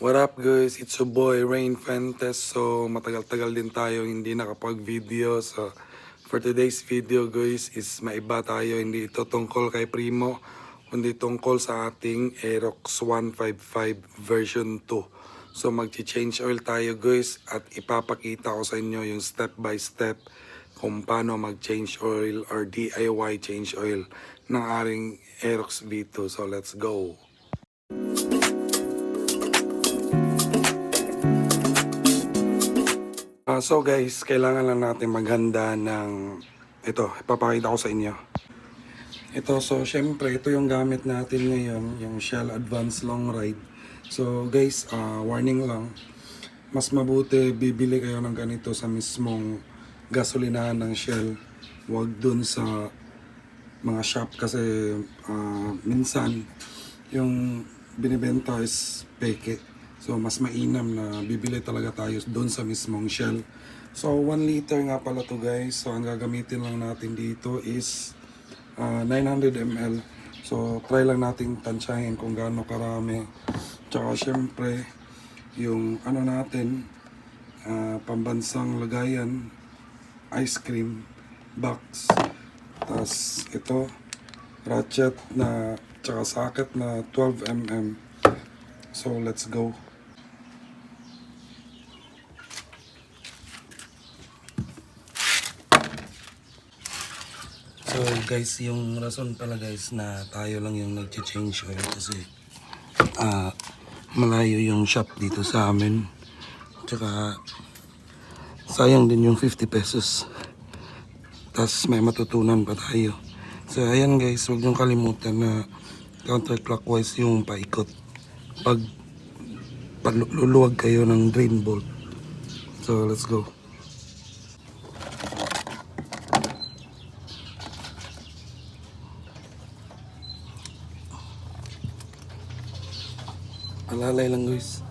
What up guys, it's your boy Rain Fentes. So matagal-tagal din tayo hindi nakapag-video. So for today's video guys is maiba tayo. Hindi ito tungkol kay Primo, kundi tungkol sa ating Aerox 155 version 2. So magchi-change oil tayo guys at ipapakita ko sa inyo yung step by step kung paano mag-change oil or DIY change oil ng ating Aerox V2. So let's go! So guys, kailangan lang natin maghanda ng ito, ipapakita ko sa inyo. Ito, so syempre, ito yung gamit natin ngayon, yung Shell Advance Long Ride. So guys, warning lang, mas mabuti bibili kayo ng ganito sa mismong gasolinahan ng Shell. Huwag dun sa mga shop kasi minsan yung binibenta is peke. So, mas mainam na bibili talaga tayo doon sa mismong Shell. So, 1 liter nga pala to guys. So, ang gagamitin lang natin dito is 900 ml. So, try lang natin tansyahin kung gaano karami. Tsaka, syempre, yung ano natin, pambansang lagayan, ice cream box. Tapos, ito, ratchet na, tsaka socket na 12mm. So, let's go. So guys, yung rason pala guys na tayo lang yung nag-change oil kasi malayo yung shop dito sa amin. Tsaka sayang din yung 50 pesos. Tapos may matutunan pa tayo. So ayan guys, huwag niyong kalimutan na counterclockwise yung paikot pag luluwag kayo ng drain bolt. So let's go. Alalay lang guys.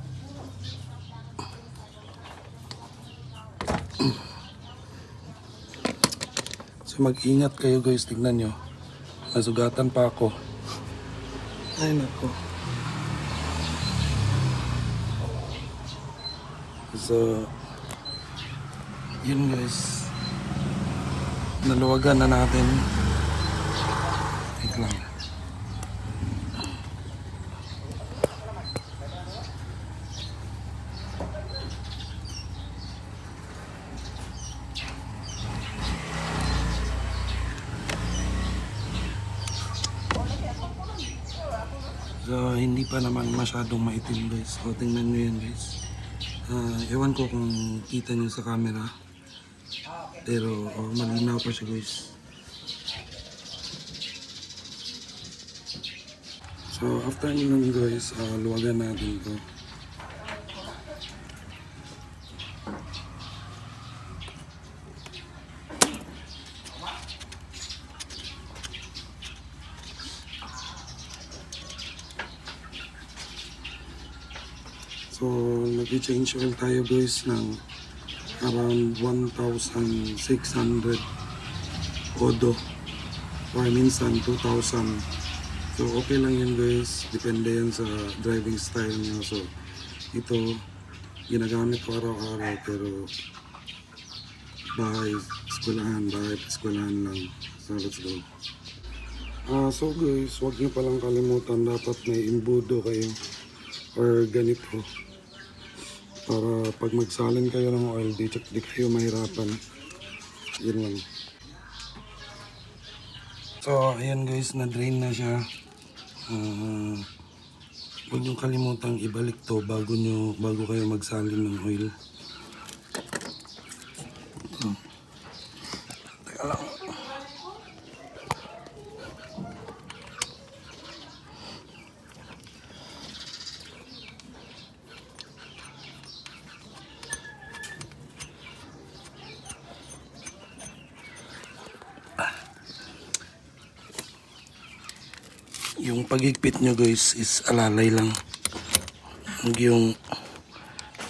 So mag-ingat kayo guys, tignan nyo. Nasugatan pa ako. Ay nako. So yun guys. Naluwagan na natin. Wait lang. So, hindi pa naman masyadong maitim guys. So, tingnan nyo yan guys. Ewan ko kung kita nyo sa camera. Pero, malinaw pa siya guys. So, after nyo guys, luwagan natin to. So, nag-change oil tayo guys ng around 1,600 odo or minsan 2,000. So, okay lang yun guys. Depende yan sa driving style nyo. So, ito, ginagamit ko araw-araw pero bahay, eskwelahan lang. So, let's go. So guys, huwag nyo palang kalimutan, dapat may imbudo kayo or ganito. Para pag magsalin kayo ng oil, di kayo mahirapan. Yun lang. So, ayan guys, na-drain na siya. Huwag niyong kalimutang ibalik to bago kayo magsalin ng oil. Teka lang. Yung pagigpit nyo guys is alalay lang. Huwag yung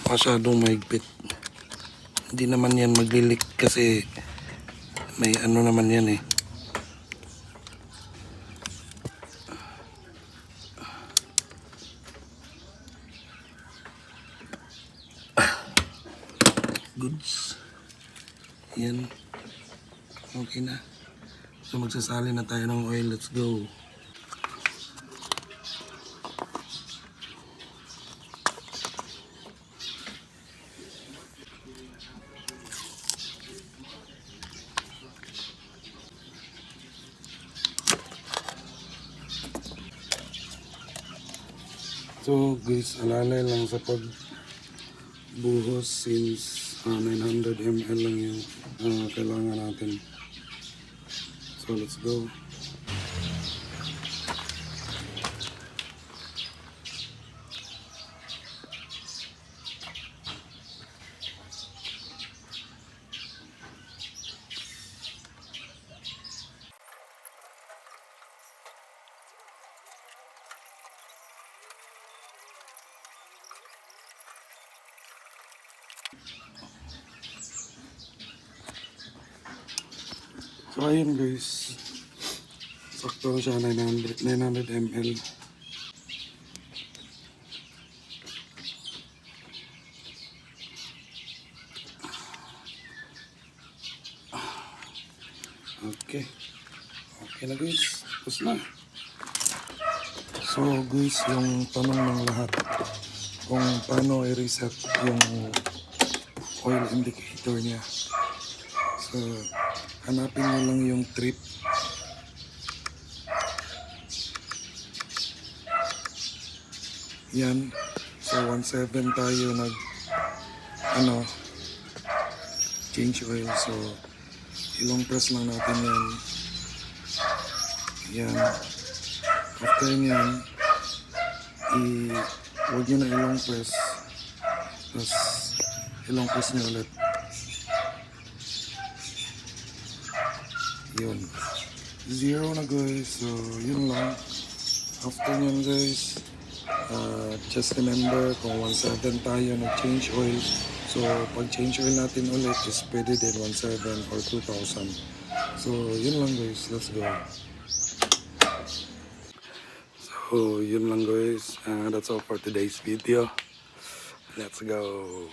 masyadong mahigpit. Hindi naman yan maglilik kasi may ano naman yan eh. goods. Yan. Okay na. So magsasali na tayo ng oil. Let's go. So guys, alalay lang sa pagbuhos since 900 ml lang yung kailangan natin. So let's go. So ayun guys, sakto siya 900 ml. Okay. Okay na guys, tapos na. So guys, yung tanong ng lahat, kung paano i-reset yung oil indicator niya. So, hanapin mo lang yung trip. Yan. So, 1.7 tayo change oil. So, ilong press lang natin yan. Yan. After yan, huwag nyo na ilong press. Tapos, ilong press nyo ulit. Yun. Zero na guys. So, yun lang. After nyan guys, just remember kung 1.7 tayo nag-change oil. So, pag change oil natin ulit is pwede din 1.7 or 2,000. So, yun lang guys. Let's go. So, yun lang guys. That's all for today's video. Let's go.